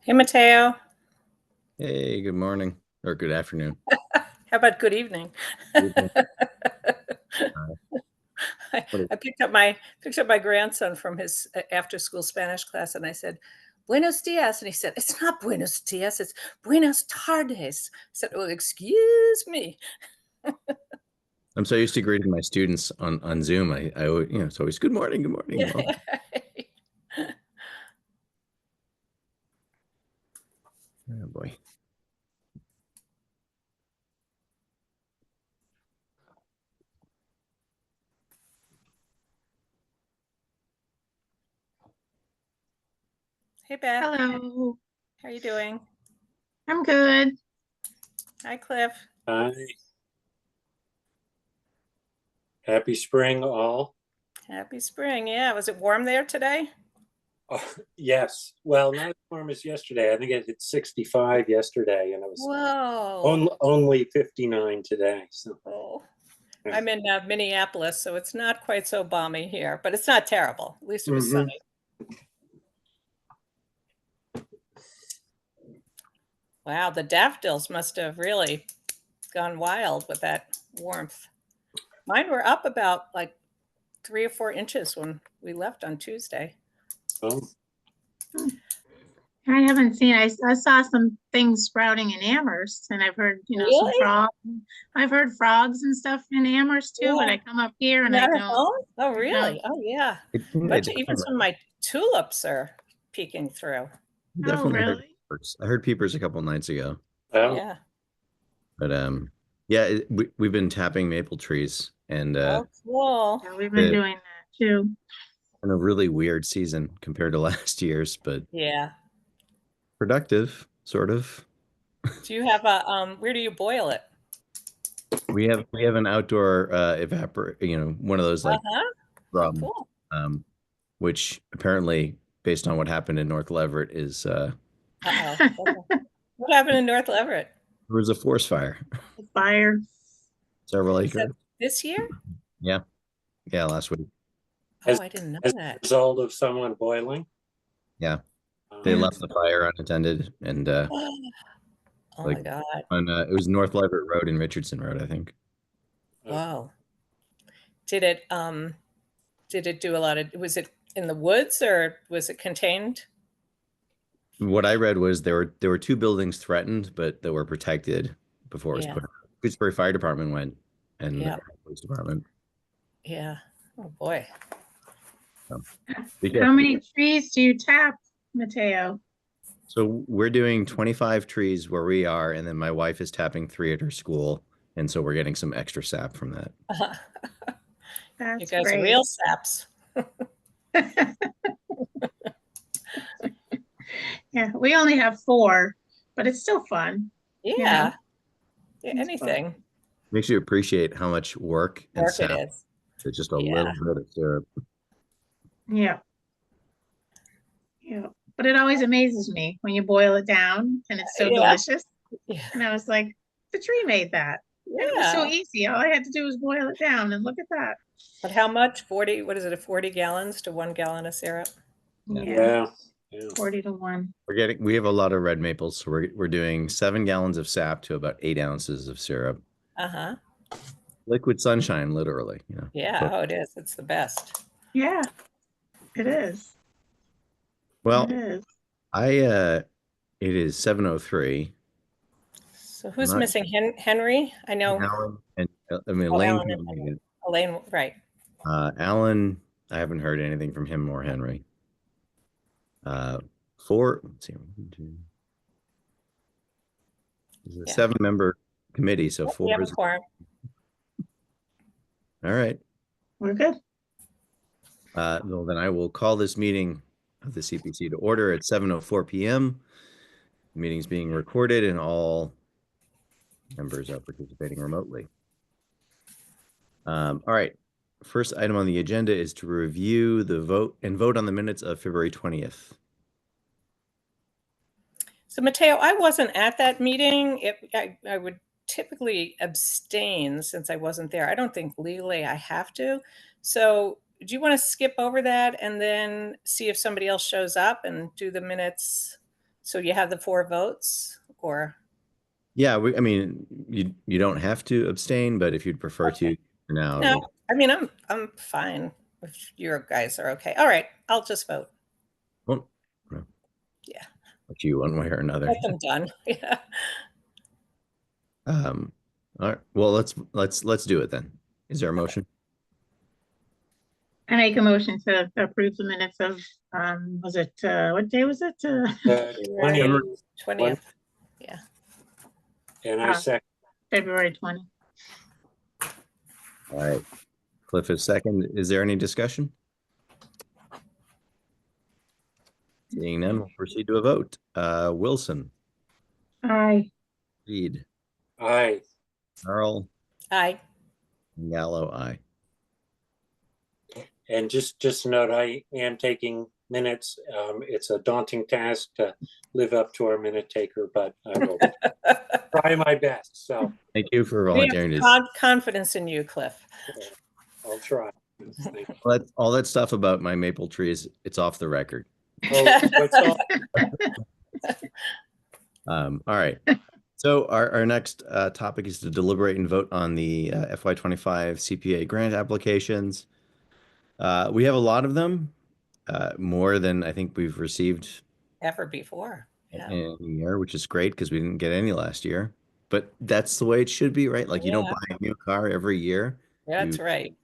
Hey, Mateo. Hey, good morning or good afternoon. How about good evening? Evening. I, What is, I picked up my grandson from his after school Spanish class, and I said, "Buenos dias," and he said, "It's not Buenos dias, it's Buenos tardes." I said, "Oh, excuse me." I'm so used to greeting my students on Zoom. It's always good morning, good morning. Yeah. Welcome. Oh boy. Hey, Beth. Hello, How are you doing? I'm good. Hi, Cliff. Hi, happy spring all. Happy spring. Yeah, was it warm there today? Oh, yes, well, not as warm as yesterday. I think it hit 65 yesterday, and it was Whoa. only 59 today. So, Oh. yeah. I'm in Minneapolis, so it's not quite so balmy here, but it's not terrible. At least it was Mhm. sunny. Wow, the daffodils must have really gone wild with that warmth. Mine were up about like 3 or 4 inches when we left on Tuesday. Oh, I haven't seen, I saw some things sprouting in Amherst and I've heard, some Really? frogs. I've heard frogs and stuff in Amherst too, but Yeah. I come up here and I Not at don't, home? Oh, no. really? Oh, yeah. I think I Bunch of even definitely, some of my tulips are peeking through. Oh, definitely heard really? peepers. I heard peepers a couple nights ago, well, Yeah. but yeah, we've been tapping maple trees and Oh, cool. Yeah, we've been it's doing that too. been a really weird season compared to last year's, but Yeah. productive, sort of. Do you have where do you boil it? We have an outdoor evapor, one of those like Uh-huh. Oh, drum, cool. um, which apparently, based on what happened in North Leverett, is Uh-oh. Okay. What happened in North Everett? there was a forest fire, Fire. several Is that acres. this year? Yeah, yeah, last week. Oh, as, I didn't know as a that. result of someone boiling. Yeah, they Um, Yeah. left the fire unattended, and Oh like my God. on it was North Leverett Road and Richardson Road, I think. uh, Wow. Did it did it do a lot of was it in the woods or was it contained? What I read was there were two buildings threatened, but that were protected before it was Yeah. put out. Shutesbury Fire Department went, and the Yeah. police department. Yeah. Oh boy. So, be How careful. many trees do you tap, Mateo? So we're doing 25 trees where we are, and then my wife is tapping three at her school, and so we're getting some extra sap from that. You That's guys are great. real saps. Yeah, we only have four, but it's still fun, you know, Yeah. Yeah, it's fun. anything. Makes you appreciate how much work and Work it sap is. to just a Yeah. little bit of syrup. Yeah. Yeah. But it always amazes me when you boil it down and it's so Yeah. delicious. Yeah. And I was like, the tree made that. And it was so Yeah. easy. All I had to do was boil it down and look at that. But how much? 40, what is it, 40 gallons to 1 gallon of syrup? Yeah. Yeah, yeah, yeah. 40 to 1. We have a lot of red maples, so we're doing 7 gallons of sap to about 8 ounces of syrup. Uh-huh. Liquid sunshine, literally, Yeah. So, Oh, it is. It's the best. Yeah, it is. It well, is. it is 7:03. So I'm who's not missing? Henry? I know. Alan and I mean Oh, Elaine Alan and couldn't make Henry. it. Elaine, right. Alan, I haven't heard anything from him or Henry. Four, let's see, one, two, it's a Yeah. 7-member committee, so Yep, we have four a is quorum. all right. We're good. Well, then I will call this meeting of the CPC to order at 7:04 p.m. The meeting's being recorded and all members are participating remotely. All right. First item on the agenda is to review the vote on the minutes of February 20th. So Mateo, I wasn't at that meeting. I would typically abstain since I wasn't there. I don't think legally I have to. So do you want to skip over that and then see if somebody else shows up and do the minutes So you have the 4 votes, or? Yeah, I mean, you don't have to abstain, but if you'd prefer to for now. No, I mean, I'm fine if you guys are okay. All right, I'll just vote. Well, Yeah. up to you one way or another. Get them done. Yeah. All right. Well, let's do it then. Is there a motion? I make a motion to approve the minutes of, was it, what day was it? February 20th. Yeah. And I second. February 20. All right. Cliff is second. Is there any discussion? Seeing none, we'll proceed to a vote. Wilson, Aye. Reed, Aye. Earl, Aye. Gallo, aye. And just a note, I am taking minutes. It's a daunting task to live up to our minute taker, but I will try my best. So Thank you for We volunteering have to. confidence in you, Cliff. I'll try. All that stuff about my maple trees, it's off the record. Oh, what's all, All right. So our next topic is to deliberate and vote on the FY25 CPA grant applications. We have a lot of them, more than I think we've received Ever before. Yeah. in a year, which is great because we didn't get any last year. But that's the way it should be, right? Like you don't Yeah. buy a new car every year. That's You- right.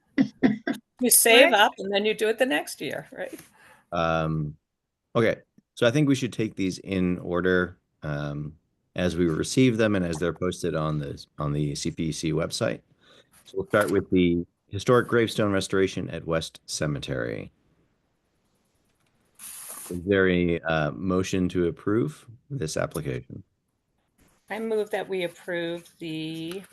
You save What? up and then you do it the next year, right? Okay, so I think we should take these in order as we receive them and as they're posted on the CPC website. So we'll start with the historic gravestone restoration at West Cemetery. Is there a motion to approve this application? I move that we approve the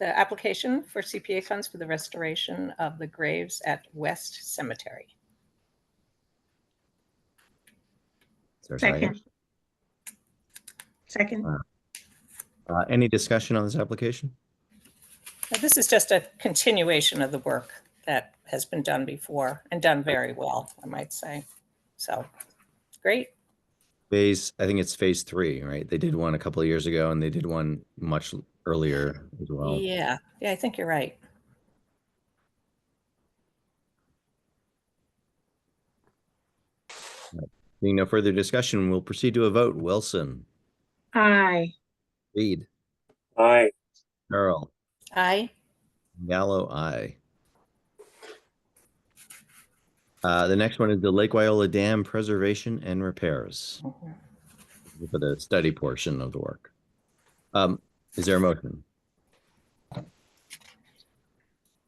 application for CPA funds for the restoration of the graves at West Cemetery. Is there a second? Second. Any discussion on this application? Now, this is just a continuation of the work that has been done before and done very well, I might say. So, great. I think it's phase 3, right? They did one a couple of years ago and they did one much earlier as well. Yeah, I think you're right. Seeing no further discussion, we'll proceed to a vote. Wilson, Aye. Reed, aye. Earl, Aye. Gallo, aye. The next one is the Lake Wyola Dam preservation and repairs for the study portion of the work. Is there a motion?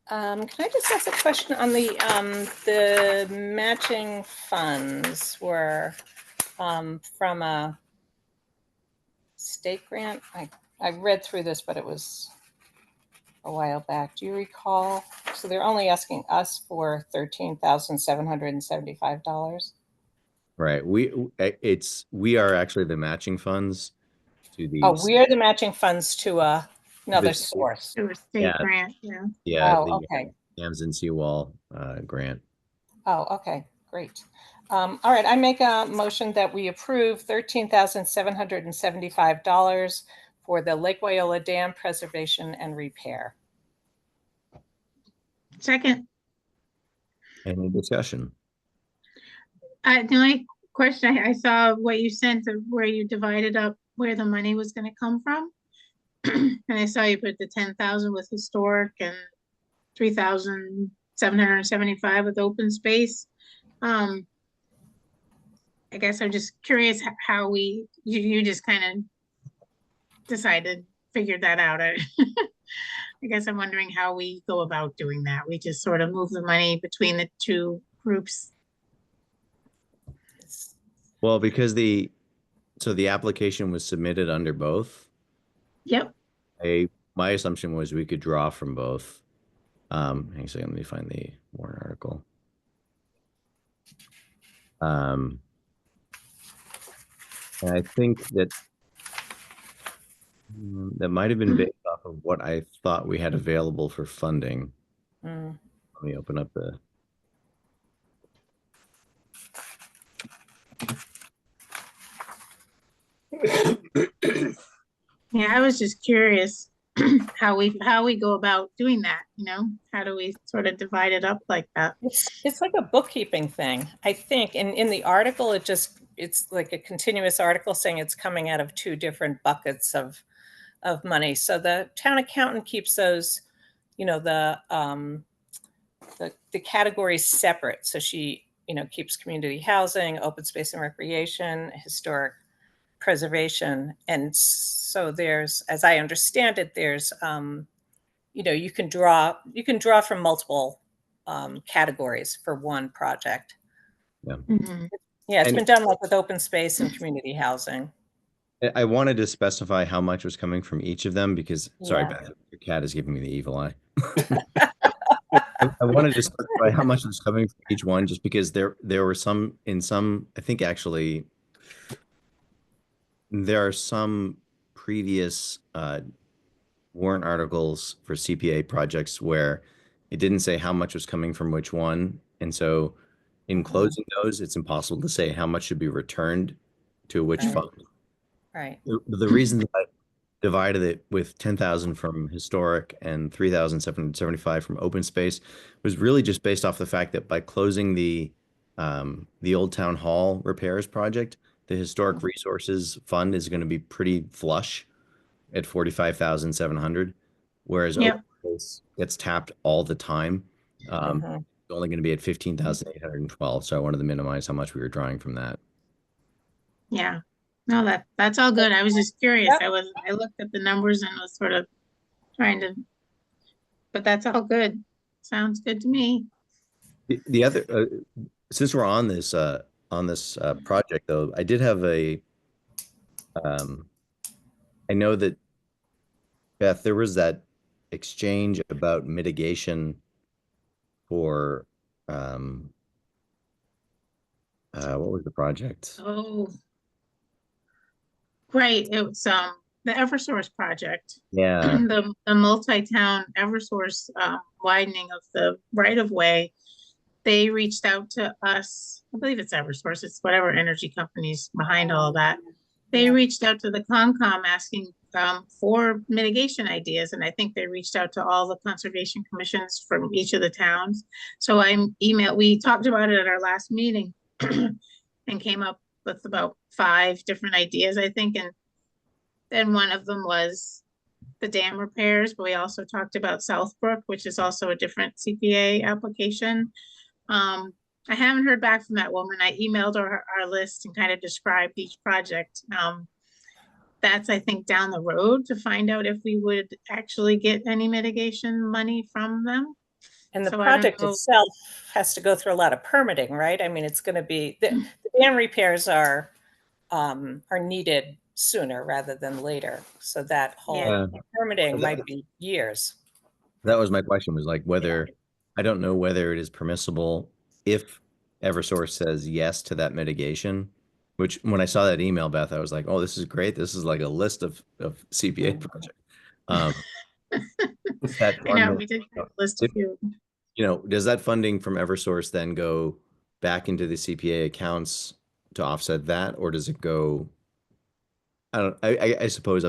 Can I just ask a question on the matching funds were from a state grant? I read through this, but it was a while back. Do you recall? So they're only asking us for $13,775. Right. We are actually the matching funds to the. Oh, we are the matching funds to another This- source. It was state Yeah. grant, yeah. Yeah, Oh, the okay. dams and seawall grant. Oh, okay, great. All right, I make a motion that we approve $13,775 for the Lake Wyola Dam preservation and repair. Second. Any discussion? The only question, I saw what you sent of where you divided up where the money was gonna come from. And I saw you put the 10,000 with historic and 3,775 with open space. I guess I'm just curious how you just kind of decided, figured that out. I guess I'm wondering how we go about doing that. We just sort of move the money between the two groups. Well, because the application was submitted under both. Yep. My assumption was we could draw from both. Hang on a second, let me find the warrant article. And I think that that might have been based off of what I thought we had available for funding. Let me open up the. Yeah, I was just curious how we go about doing that, you know? How do we sort of divide it up like that? It's like a bookkeeping thing, I think. And in the article, it's like a continuous article saying it's coming out of two different buckets of money. So the town accountant keeps those, you know, the categories separate. So she, you know, keeps community housing, open space and recreation, historic preservation. And so there's, as I understand it, there's, you know, you can draw from multiple categories for one project. Yeah. Mhm. Yeah, it's And been done like with open space and community housing. I wanted to specify how much was coming from each of them because, sorry, Yeah. Beth, your cat is giving me the evil eye. I wanted to specify how much was coming from each one, just because there were some in some. I think actually there are some previous warrant articles for CPA projects where it didn't say how much was coming from which one, and so in closing those, it's impossible to say how much should be returned to which Right. fund. Right. The reason that I divided it with 10,000 from historic and 3,775 from open space was really just based off the fact that by closing the old town hall repairs project, the historic resources fund is going to be pretty flush at 45,700, whereas Yep. open space gets tapped all the time. Mhm. It's only going to be at 15,812. So I wanted to minimize how much we were drawing from that. Yeah. No, that's all good. I was just curious. Yep. I looked at the numbers and was sort of trying to, but that's all good. Sounds good to me. The other, since we're on this project though, I did have um, I know that Beth, there was that exchange about mitigation for, um, what was the project? Oh, great. It was the Eversource project. Yeah, The multi-town Eversource widening of the right of way. They reached out to us. I believe it's Eversource. It's whatever energy companies behind all of that. They Yeah. reached out to the Concom asking for mitigation ideas, and I think they reached out to all the conservation commissions from each of the towns. So we talked about it at our last meeting and came up with about 5 different ideas, I think, and then one of them was the dam repairs, but we also talked about Southbrook, which is also a different CPA application. I haven't heard back from that woman. I emailed her our list and kind of described each project. That's, I think, down the road to find out if we would actually get any mitigation money from them. And the So I don't project know. itself has to go through a lot of permitting, right? I mean, it's going to be the dam repairs are needed sooner rather than later. So that whole Yeah. permitting That, might be years. that was my question, was like whether, I don't know whether it is permissible if Eversource says yes to that mitigation, which when I saw that email, Beth, I was like, oh, this is great. This is like a list of CPA projects. That I know funding, we did list a few. does that funding from Eversource then go back into the CPA accounts to offset that, or does it go? I don't. I suppose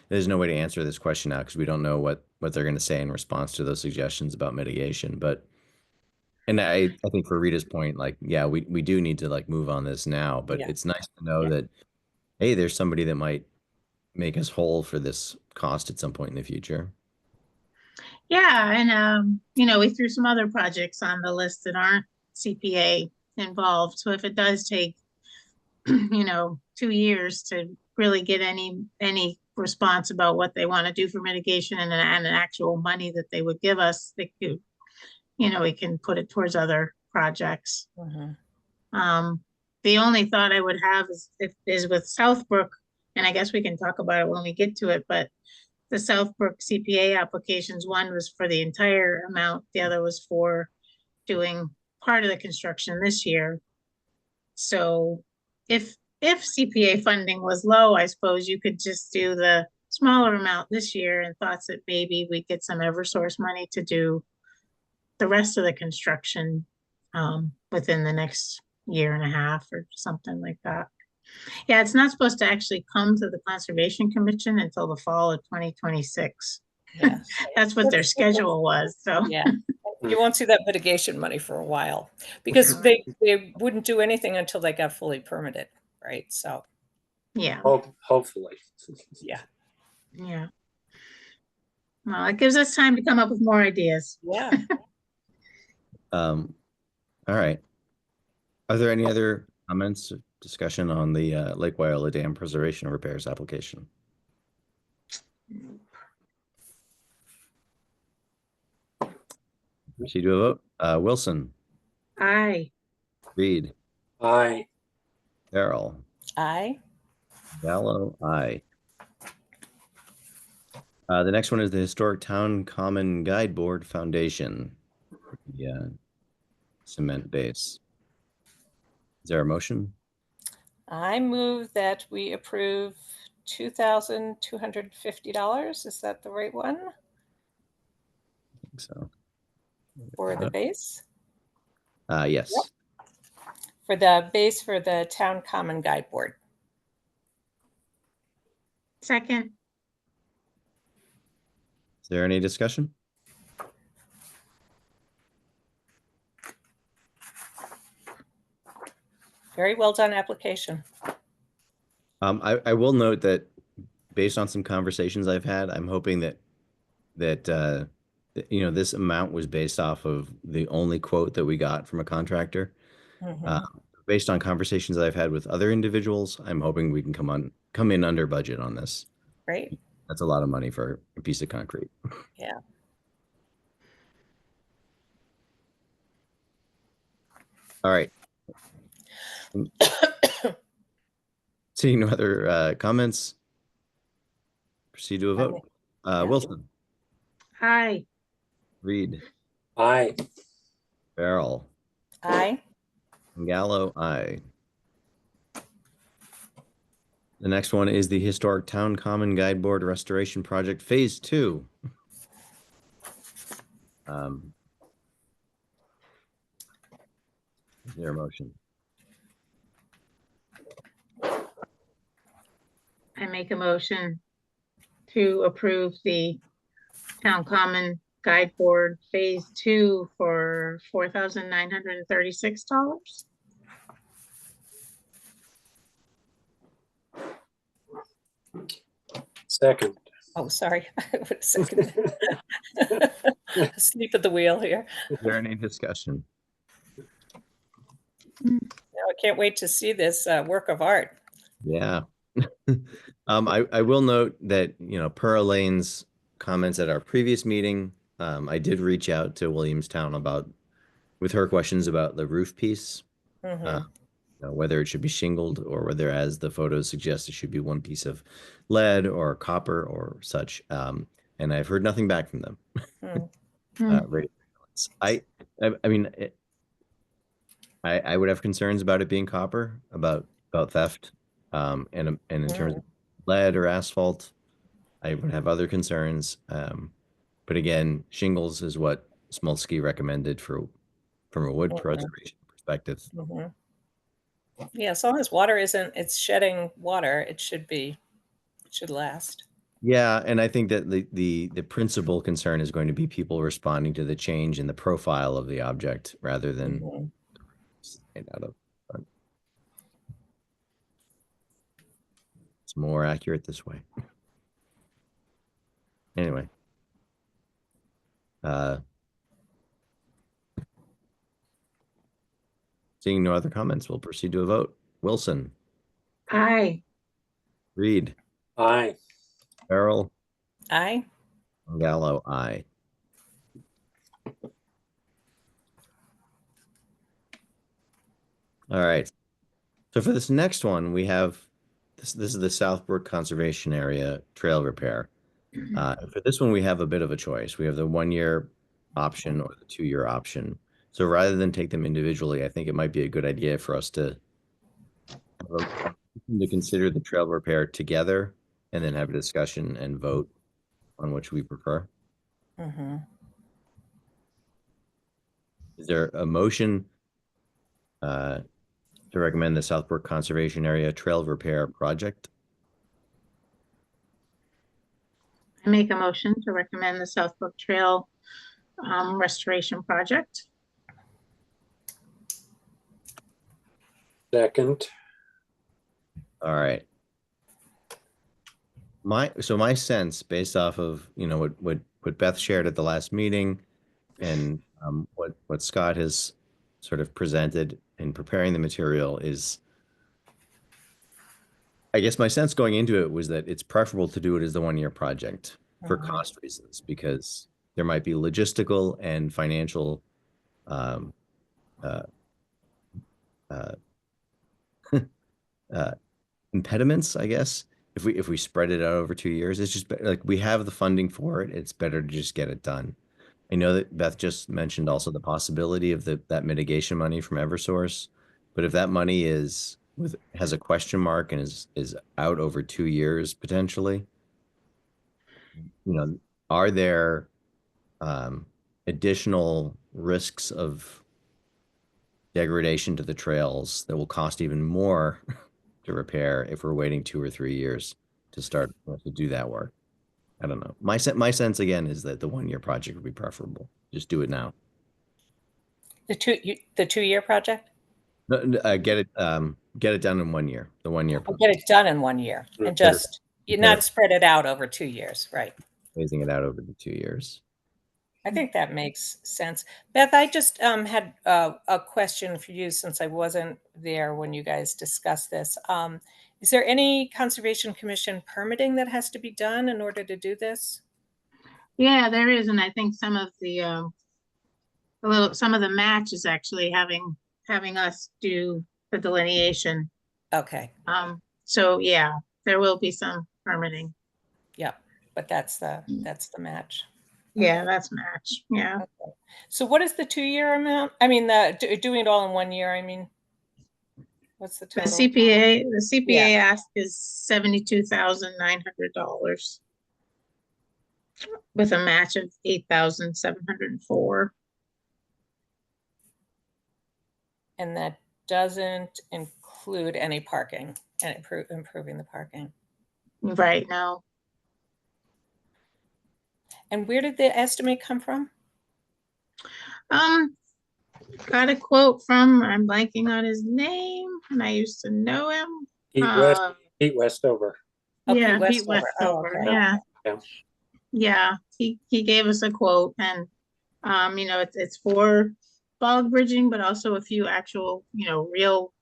there's no way to answer this question now because we don't know what they're going to say in response to those suggestions about mitigation. But and I think for Rita's point, like, yeah, we do need to like move on this now. But Yeah. it's nice to know that, hey, there's somebody that might make us whole for this cost at some point in the future. Yeah, and we threw some other projects on the list that aren't CPA involved. So if it does take, 2 years to really get any response about what they want to do for mitigation and an actual money that they would give us, they could, we can put it towards other projects. Mhm. The only thought I would have is with Southbrook, and I guess we can talk about it when we get to it, but the Southbrook CPA applications, one was for the entire amount, the other was for doing part of the construction this year. So if CPA funding was low, I suppose you could just do the smaller amount this year and thoughts that maybe we get some Eversource money to do the rest of the construction within the next year and a half or something like that. Yeah, it's not supposed to actually come to the Conservation Commission until the fall of 2026. Yeah. That's what their schedule was, so. Yeah. You won't see that mitigation money for a while because they wouldn't do anything until they got fully permitted, right? So, Yeah, Hopefully. yeah. yeah. Well, it gives us time to come up with more ideas. Yeah. All right. Are there any other comments or discussion on the Lake Wyola Dam Preservation and Repairs application? Proceed to a vote. Wilson, Aye. Reed, Aye. Carol, I. Gallo, aye. The next one is the Historic Town Common Guide Board Foundation. Yeah, cement base. Is there a motion? I move that we approve $2,250. Is that the right one I think so. for the base? Yes. Yep. For the base for the Town Common Guide Board. Second. Is there any discussion? Very well done application. I will note that based on some conversations I've had, I'm hoping that this amount was based off of the only quote that we got from a contractor. Mhm. Based on conversations that I've had with other individuals, I'm hoping we can come in under budget on this. Great. That's a lot of money for a piece of concrete. Yeah. All right. Seeing no other comments, proceed to a vote. Yeah. Wilson, Aye. Reed, Aye. Farrell, I. Gallo, aye. The next one is the Historic Town Common Guide Board Restoration Project Phase 2. Is there a motion? I make a motion to approve the Town Common Guide Board Phase 2 for $4,936. Second. Oh, sorry. I would have seconded. Asleep at the wheel here. Is there any discussion? Now I can't wait to see this work of art. Yeah. I will note that, per Elaine's comments at our previous meeting, I did reach out to Williamstown with her questions about the roof piece, Mhm. whether it should be shingled or whether, as the photos suggest, it should be one piece of lead or copper or such. And I've heard nothing back from them. Mm. I mean, I would have concerns about it being copper, about theft, and in terms of lead or asphalt, I would have other concerns. But again, shingles is what Smolsky recommended from a wood preservation perspective. Mhm. Yeah, as long as water it's shedding water, it should last. Yeah, and I think that the principal concern is going to be people responding to the change in the profile of the object rather than Mhm. out of. It's more accurate this way. Anyway. Seeing no other comments, we'll proceed to a vote. Wilson, Aye. Reed, Aye. Farrell, Aye. Gallo, aye. All right. So for this next one, we have this is the Southbrook Conservation Area trail repair. For this one, we have a bit of a choice. We have the 1-year option or the 2-year option. So rather than take them individually, I think it might be a good idea for us to consider the trail repair together and then have a discussion and vote on which we prefer. Mhm. Is there a motion to to recommend the Southbrook Conservation Area Trail Repair Project. I make a motion to recommend the Southbrook Trail restoration project. Second. All right. My sense, based off of what Beth shared at the last meeting, and what Scott has sort of presented in preparing the material, is, I guess my sense going into it was that it's preferable to do it as the 1-year project for cost reasons, because there might be logistical and financial um, uh, uh, impediments, I guess. If we spread it out over 2 years, it's just like we have the funding for it. It's better to just get it done. I know that Beth just mentioned also the possibility of that mitigation money from Eversource, but if that money has a question mark and is out over 2 years potentially, are there additional risks of degradation to the trails that will cost even more to repair if we're waiting 2 or 3 years to start to do that work? I don't know. My sense again is that the 1-year project would be preferable. Just do it now. The 2-year project? Get it done in 1 year. The 1-year I'll project. get it done in 1 year and just not spread it out over 2 years, right? Phasing it out over the 2 years. I think that makes sense. Beth, I just had a question for you since I wasn't there when you guys discussed this. Is there any Conservation Commission permitting that has to be done in order to do this? Yeah, there is, and I think some of the some of the match is actually having us do the delineation. Okay. So yeah, there will be some permitting. Yep, but that's the match. Yeah, Okay. that's match. Yeah. Okay. So what is the 2-year amount? I mean, doing it all in 1 year. I mean, what's the The total? CPA ask is $72,900 with a match of 8,704. And that doesn't include any parking and improving the parking. Right now. And where did the estimate come from? Got a quote from, I'm blanking on his name, and I used to know him. Pete Westover. Oh, Yeah, Pete Pete Westover. Oh, Westover. okay. Yeah. Yeah. Yeah, he gave us a quote, and it's for bog bridging, but also a few actual, real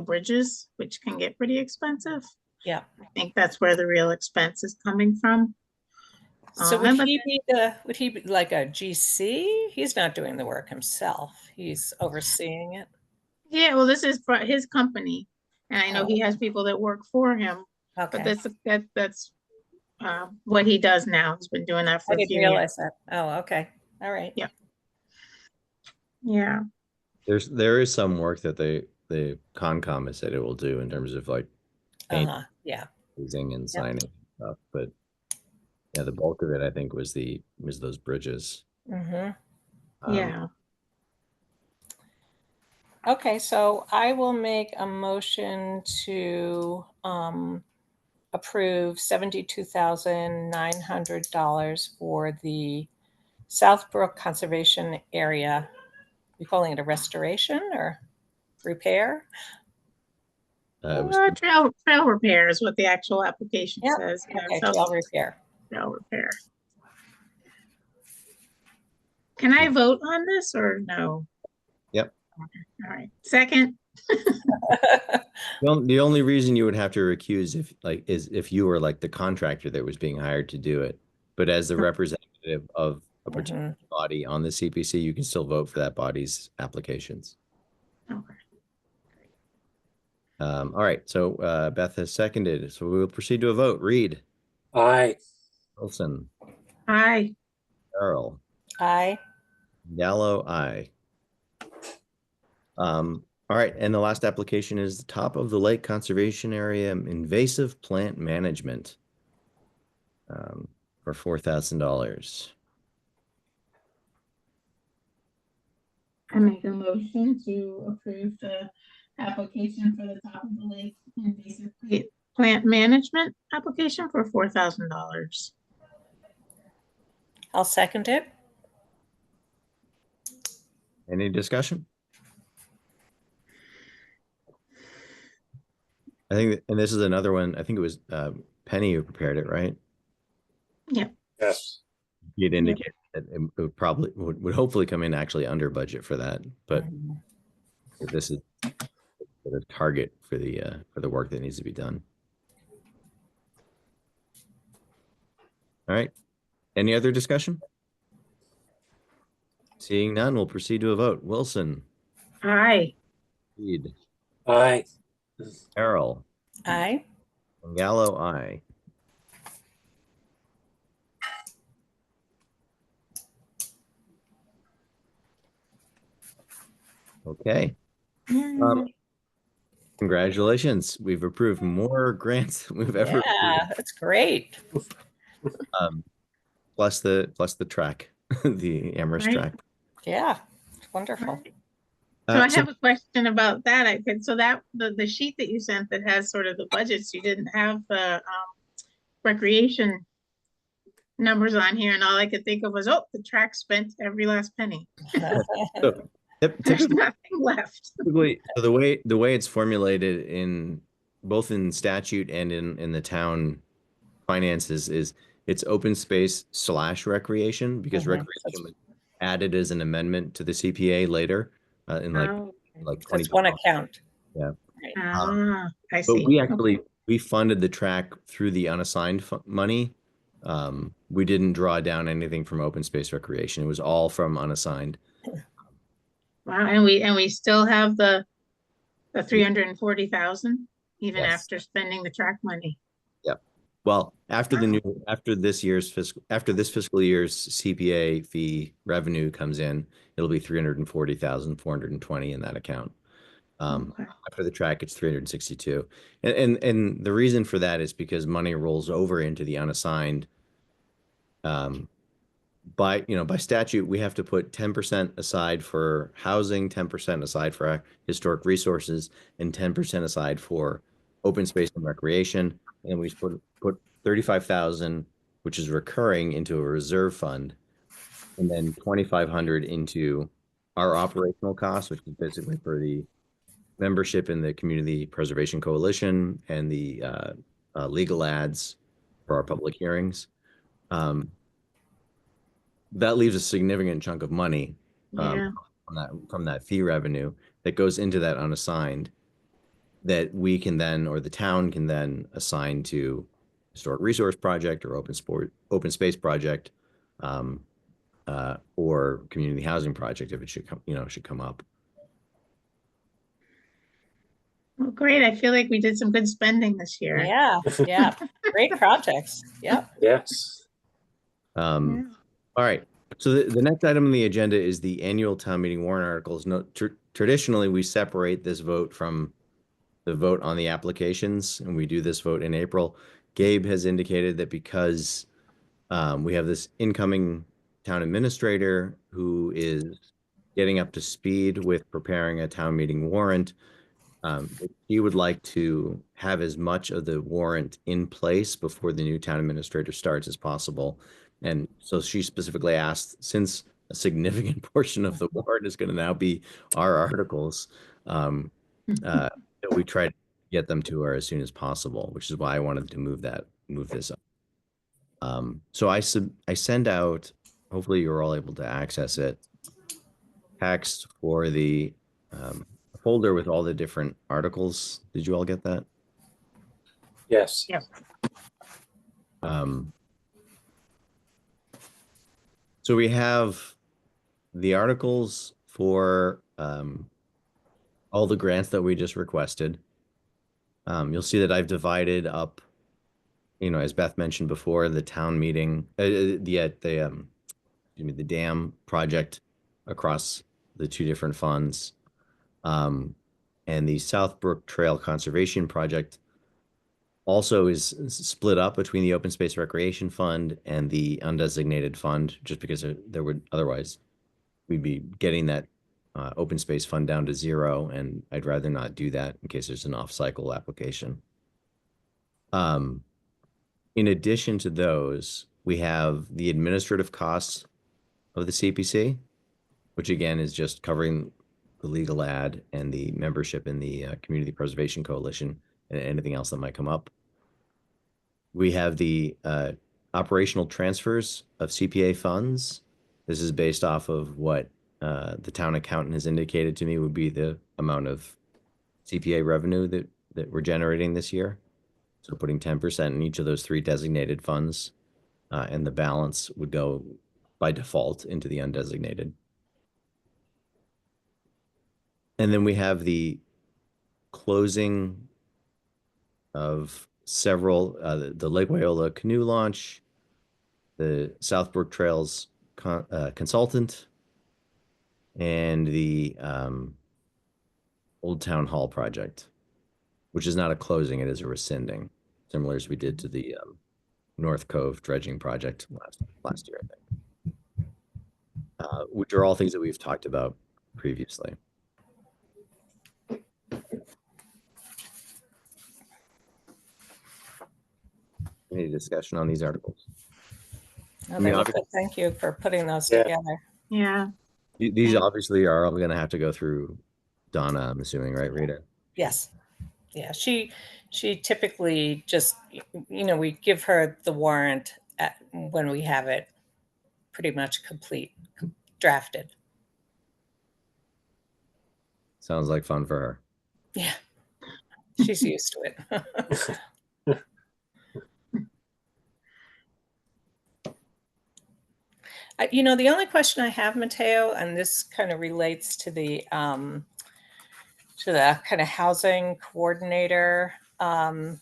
bridges, which can get pretty expensive. Yeah. I think that's where the real expense is coming from. So would he be like a GC? He's not doing the work himself. He's overseeing it. Yeah, well, this is for his company, and I know he has people that work for him. Okay. But that's what he does now. He's been doing that for I a didn't few realize years. that. Oh, okay. All right. Yeah. Yeah. There is some work that the Concom has said it will do in terms of like paint, Yeah. using and signing stuff, but yeah, the bulk of it I think was those bridges. Yeah. Okay, so I will make a motion to approve $72,900 for the Southbrook Conservation Area. We calling it a restoration or repair? Trail repair is what the actual application says. Okay, trail repair. Trail repair. Can I vote on this or no? Yep. All right. Second. The only reason you would have to recuse is if you were like the contractor that was being hired to do it, but as the representative of a particular body on the CPC, you can still vote for that body's applications. Okay. All right, so Beth has seconded, so we will proceed to a vote. Reed. Aye. Wilson. Aye. Carol. Aye. Gallo, aye. All right, and the last application is the Top of the Lake Conservation Area invasive plant management for $4,000. I make a motion to approve the application for the top of the lake invasive plant management application for $4,000. I'll second it. Any discussion? I think, and this is another one, I think it was Penny who prepared it, right? Yep. Yes. You'd indicate that it would probably, would hopefully come in actually under budget for that, but this is the target for the work that needs to be done. All right. Any other discussion? Seeing none, we'll proceed to a vote. Wilson, Aye. Reed, Aye. Errol, Aye. and Gallo, aye. Okay. Congratulations. We've approved more grants than we've ever Yeah, that's great. plus the track, the Amherst Right. track. Yeah, it's wonderful. So I have a question about that. I could, so that the sheet that you sent that has sort of the budgets, you didn't have the recreation numbers on here, and all I could think of was, oh, the track spent every last penny. So, There's typically, nothing left. so the way it's formulated in both in statute and in the town finances is it's open space / recreation, because Mhm. recreation was added as an amendment to the CPA later in like Oh, like So it's one 2012. account. Yeah. I But see. we actually we funded the track through the unassigned money. We didn't draw down anything from open space recreation. It was all from unassigned. Wow, and we still have the 340,000 even Yes. after spending the track money. Yep. Well, after this fiscal year's CPA fee revenue comes in, it'll be 340,420 in that account. Okay. After the track, it's 362. And the reason for that is because money rolls over into the unassigned. By statute, we have to put 10% aside for housing, 10% aside for historic resources, and 10% aside for open space and recreation. And we put 35,000, which is recurring, into a reserve fund, and then 2,500 into our operational costs, which is basically for the membership in the Community Preservation Coalition and the legal ads for our public hearings. That leaves a significant chunk of money Yeah. from that fee revenue that goes into that unassigned that we can then, or the town can then assign to historic resource project or open space project, or community housing project if it should come up. Well, great. I feel like we did some good spending this year. Yeah, yeah. Great projects. Yep. Yes. Yeah. All right. So the next item on the agenda is the annual town meeting warrant articles. No, traditionally, we separate this vote from the vote on the applications, and we do this vote in April. Gabe has indicated that because we have this incoming town administrator who is getting up to speed with preparing a town meeting warrant, he would like to have as much of the warrant in place before the new town administrator starts as possible. And so she specifically asked, since a significant portion of the warrant is going to now be our articles, that we try to get them to her as soon as possible, which is why I wanted to move this up. So I send out, hopefully you're all able to access it, text for the folder with all the different articles. Did you all get that? Yes. Yep. So we have the articles for all the grants that we just requested. You'll see that I've divided up, as Beth mentioned before, the town meeting, the dam project across the two different funds. And the Southbrook Trail Conservation Project also is split up between the Open Space Recreation Fund and the undesignated fund, just because there would otherwise we'd be getting that open space fund down to 0, and I'd rather not do that in case there's an off-cycle application. In addition to those, we have the administrative costs of the CPC, which again is just covering the legal ad and the membership in the Community Preservation Coalition and anything else that might come up. We have the operational transfers of CPA funds. This is based off of what the town accountant has indicated to me would be the amount of CPA revenue that we're generating this year. So putting 10% in each of those 3 designated funds, and the balance would go by default into the undesignated. And then we have the closing of several, the Lake Wyola canoe launch, the Southbrook Trails consultant, and the Old Town Hall project, which is not a closing, it is a rescinding, similar as we did to the North Cove dredging project last year, I think. Which are all things that we've talked about previously. Any discussion on these articles? Oh, they look good. Thank you for putting those Yeah. together. Yeah, These obviously are all going to have to go through Donna, I'm assuming, right, Rita? Yes. Yeah, she typically just, we give her the warrant when we have it pretty much complete, drafted. Sounds like fun for her. Yeah, she's used to it. The only question I have, Matteo, and this kind of relates to the kind of housing coordinator. I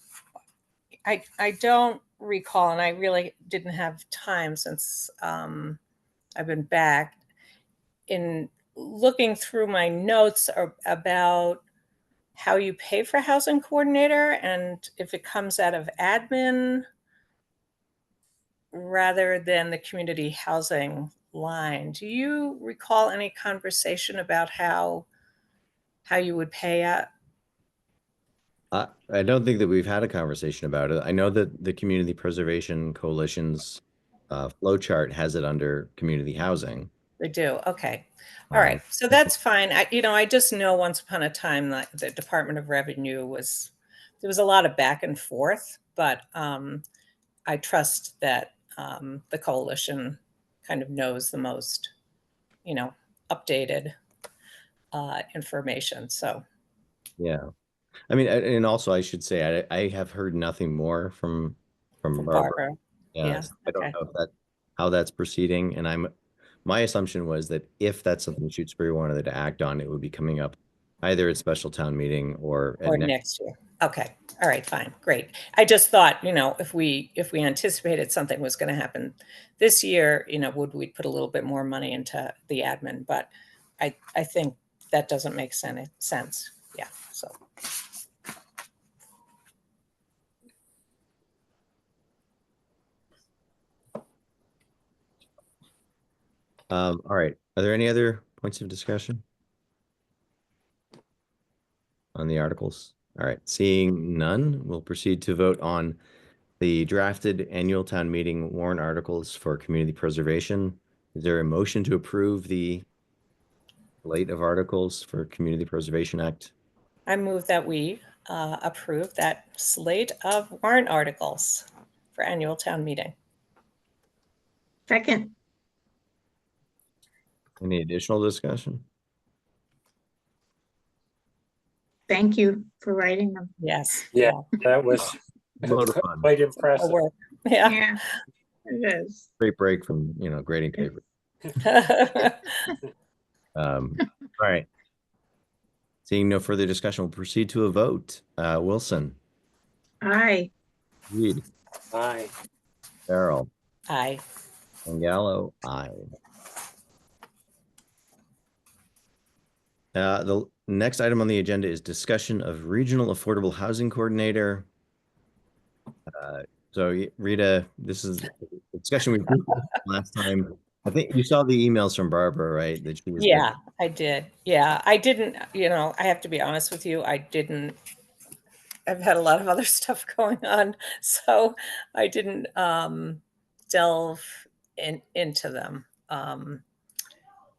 don't recall, and I really didn't have time since I've been back, in looking through my notes about how you pay for housing coordinator and if it comes out of admin rather than the community housing line. Do you recall any conversation about how you would pay out? I don't think that we've had a conversation about it. I know that the Community Preservation Coalition's flow chart has it under community housing. They do. Okay. All right. So that's fine. I just know once upon a time that the Department of Revenue there was a lot of back and forth, but I trust that the coalition kind of knows the most, updated information. So, yeah. I mean, and also I should say, I have heard nothing more from Barbara. Yeah. I don't know how that's proceeding. And my assumption was that if that's something Shutesbury wanted to act on, it would be coming up either at special town meeting or next year. Okay. All right, fine. Great. I just thought, if we anticipated something was going to happen this year, would we put a little bit more money into the admin? But I think that doesn't make sense. Yeah. So. All right. Are there any other points of discussion on the articles? All right. Seeing none, we'll proceed to vote on the drafted annual town meeting warrant articles for community preservation. Is there a motion to approve the slate of articles for Community Preservation Act? I move that we approve that slate of warrant articles for annual town meeting. second. Any additional discussion? Thank you for writing them. Yes. Yeah, that was quite impressive. Yeah. Yeah, it is. Great break from, grading paper. All right. Seeing no further discussion, we'll proceed to a vote. Wilson. Aye. Reed. Aye. Farrell. Aye. And Gallo. Aye. The next item on the agenda is discussion of regional affordable housing coordinator. So Rita, this is the discussion we did last time. I think you saw the emails from Barbara, right? That she was. Yeah, I did. Yeah, I didn't, I have to be honest with you, I've had a lot of other stuff going on, so I didn't delve into them. Uh,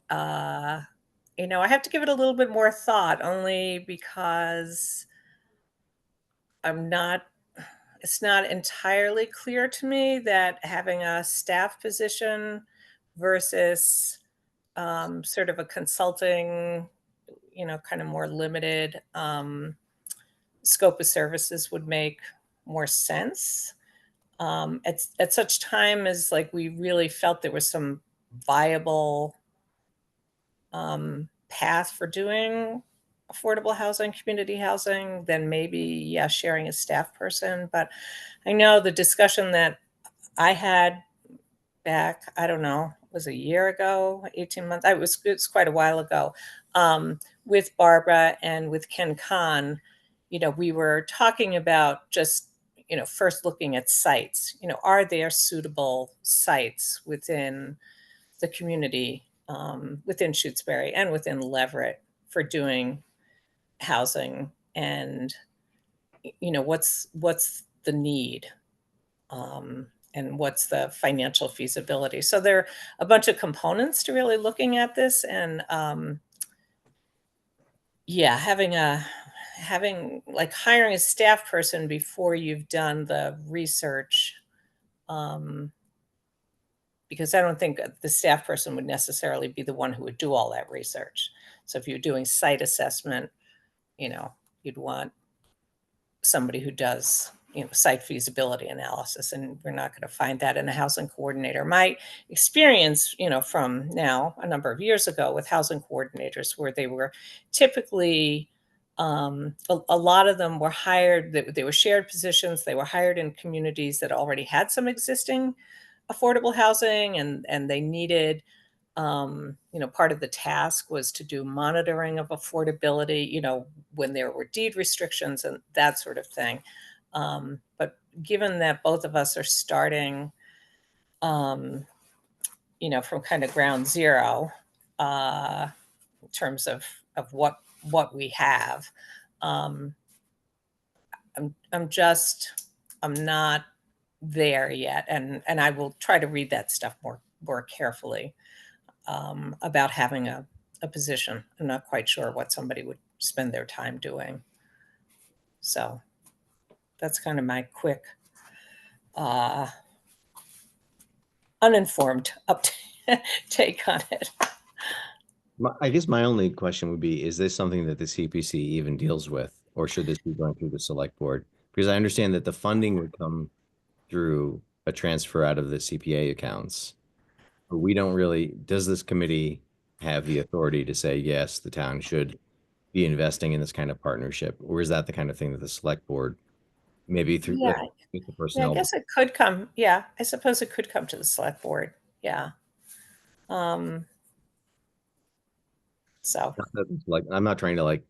I have to give it a little bit more thought, only because I'm not it's not entirely clear to me that having a staff position versus sort of a consulting, kind of more limited scope of services would make more sense. At such time as like we really felt there was some viable path for doing affordable housing, community housing, then maybe, yeah, sharing a staff person. But I know the discussion that I had back, I don't know, was a year ago, 18 months. It's quite a while ago, with Barbara and with Ken Kahn. We were talking about just, first looking at sites. Are there suitable sites within the community, within Shutesbury and within Leverett for doing housing, and what's the need, and what's the financial feasibility. So there are a bunch of components to really looking at this, and yeah, having like hiring a staff person before you've done the research, um, because I don't think the staff person would necessarily be the one who would do all that research. So if you're doing site assessment, you'd want somebody who does, site feasibility analysis, and we're not going to find that in a housing coordinator. My experience, from now a number of years ago with housing coordinators, where they were typically, a lot of them were hired, they were shared positions, they were hired in communities that already had some existing affordable housing, and they needed, part of the task was to do monitoring of affordability, when there were deed restrictions and that sort of thing. But given that both of us are starting, from kind of ground zero, in terms of what we have, um, I'm not there yet, and I will try to read that stuff more carefully, about having a position. I'm not quite sure what somebody would spend their time doing. So that's kind of my quick, uh, uninformed take on it. I guess my only question would be, is this something that the CPC even deals with, or should this be going through the select board? Because I understand that the funding would come through a transfer out of the CPA accounts. But we don't really, does this committee have the authority to say, yes, the town should be investing in this kind of partnership? Or is that the kind of thing that the select board, maybe through Yeah, the yeah, I personnel? guess it could come. Yeah, I suppose it could come to the select board. Yeah. So Like, I'm not trying to like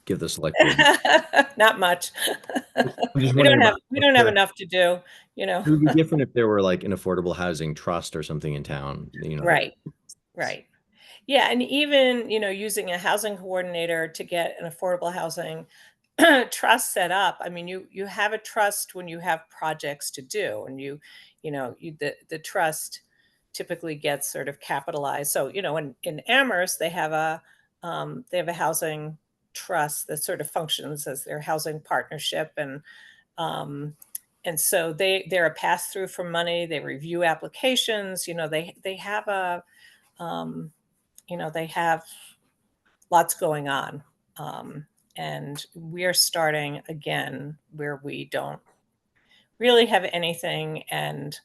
give the select board. not much. I'm just we wondering don't have about, we don't have enough to do. it would be different if there were like an affordable housing trust or something in town, Right. Right. Yeah, and even, using a housing coordinator to get an affordable housing trust set up. I mean, you have a trust when you have projects to do, and the trust typically gets sort of capitalized. So, in Amherst, they have a housing trust that sort of functions as their housing partnership, um, and so they're a pass through for money. They review applications. They have um, they have lots going on. And we're starting again where we don't really have anything. And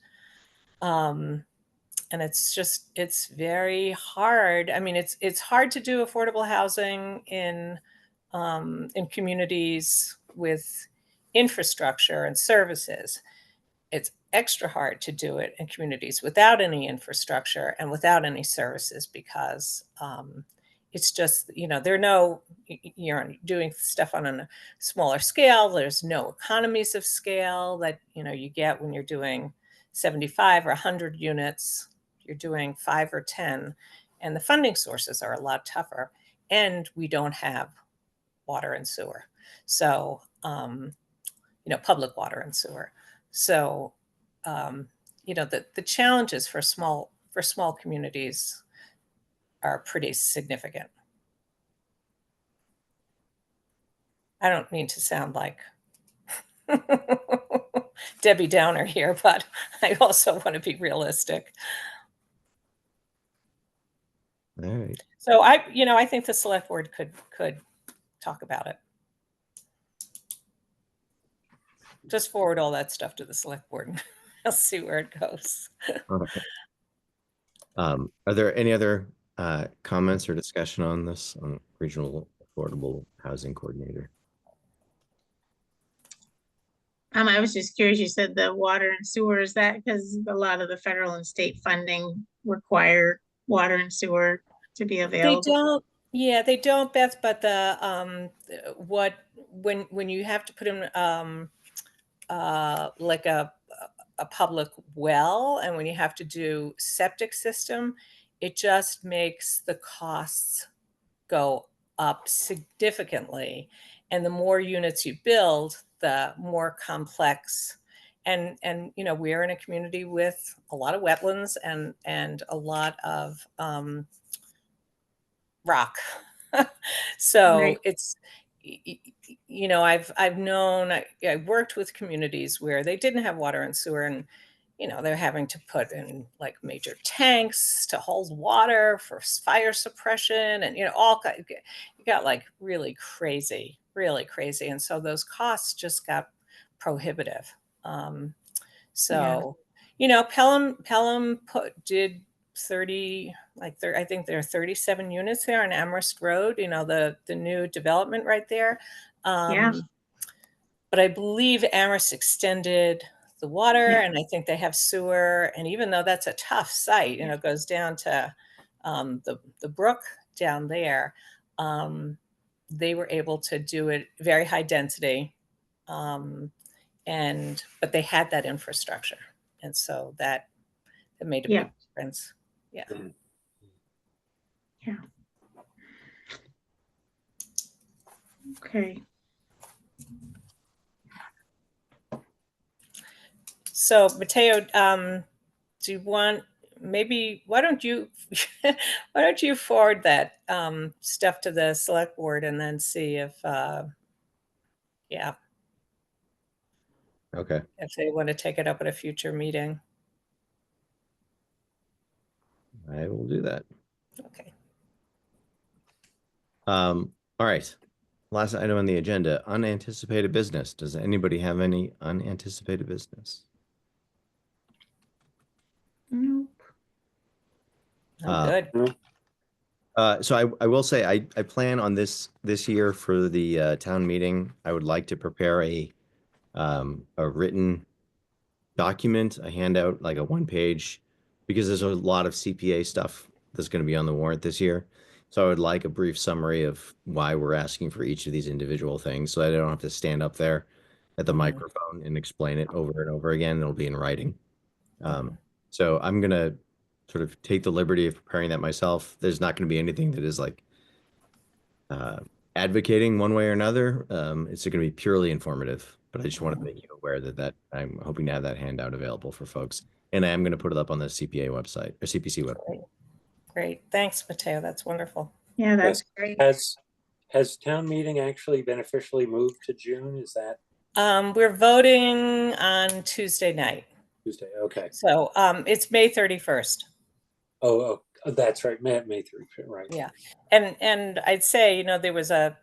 it's very hard. I mean, it's hard to do affordable housing in communities with infrastructure and services. It's extra hard to do it in communities without any infrastructure and without any services, because it's just, you're doing stuff on a smaller scale. There's no economies of scale that, you get when you're doing 75 or 100 units. you're doing 5 or 10, and the funding sources are a lot tougher, and we don't have water and sewer. So, public water and sewer. So, the challenges for small communities are pretty significant. I don't mean to sound like Debbie Downer here, but I also want to be realistic. All right. So I think the select board could talk about it. Just forward all that stuff to the select board and I'll see where it goes. Okay. Are there any other comments or discussion on this on regional affordable housing coordinator? I was just curious, you said the water and sewer, is that because a lot of the federal and state funding require water and sewer to be They available? don't, yeah, they don't, Beth, but when you have to put in like a public well, and when you have to do septic system, it just makes the costs go up significantly. And the more units you build, the more complex. And we're in a community with a lot of wetlands and a lot of rock. So Right. it's, I've known, I worked with communities where they didn't have water and sewer, and they're having to put in like major tanks to hold water for fire suppression, and you got like really crazy, and so those costs just got prohibitive. So Pelham did 30, I think there are 37 units there on Amherst Road, the new development right there. Yeah. But I believe Amherst extended the water, Yeah. and I think they have sewer. And even though that's a tough site, it goes down to the brook down there, they were able to do it very high density. But they had that infrastructure. And so that made a Yeah. big difference. Yeah. Yeah. Okay. So Mateo, do you want, why don't you forward that stuff to the select board and then see if Okay. if they want to take it up at a future meeting. I will do that. Okay. All right. Last item on the agenda, unanticipated business. Does anybody have any unanticipated business? Nope. I'm good. So I will say I plan on this year for the town meeting. I would like to prepare a written document, a handout, like a 1-page, because there's a lot of CPA stuff that's going to be on the warrant this year. So I would like a brief summary of why we're asking for each of these individual things, so I don't have to stand up there at the microphone and explain it over and over again. It'll be in writing. So I'm gonna sort of take the liberty of preparing that myself. There's not going to be anything that is like advocating one way or another. It's going to be purely informative, but I just want to make you aware that I'm hoping to have that handout available for folks. And I am going to put it up on the CPA website or CPC website. Great. Thanks, Mateo. That's wonderful. Yeah, that's great. Has town meeting actually been officially moved to June? Is that We're voting on Tuesday night. Tuesday? Okay. So it's May 31st. Oh, that's right. May 3rd, right. Yeah. And I'd say, there was a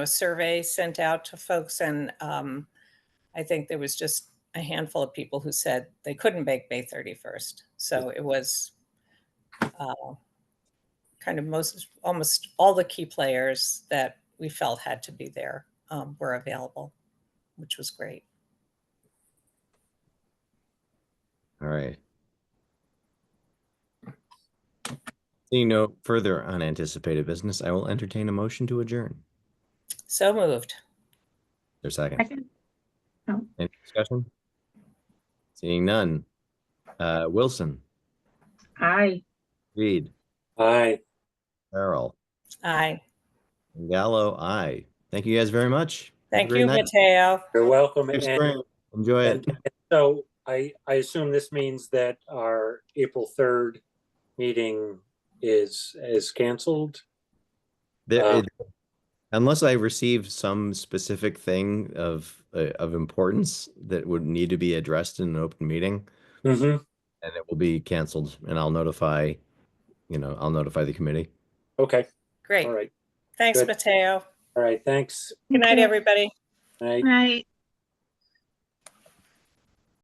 survey sent out to folks, and I think there was just a handful of people who said they couldn't make May 31st. So it was kind of almost all the key players that we felt had to be there were available, which was great. All right. Seeing no further unanticipated business, I will entertain a motion to adjourn. So moved. There's a second. Second. Oh. Any discussion? Seeing none. Wilson, Aye. Reed, Aye. Farrell, Aye. and Gallo, aye. Thank you guys very much. Have a Thank great you, night. Mateo. You're welcome. Safe And, spring. Enjoy it. and so I assume this means that our April 3rd meeting is canceled. There, Um, unless I receive some specific thing of importance that would need to be addressed in an open meeting, mhm. and it will be canceled, and I'll notify the committee. Okay. Great. All right. Thanks, Good. Mateo. All right. Thanks. Good night, Okay. everybody. Night. Night.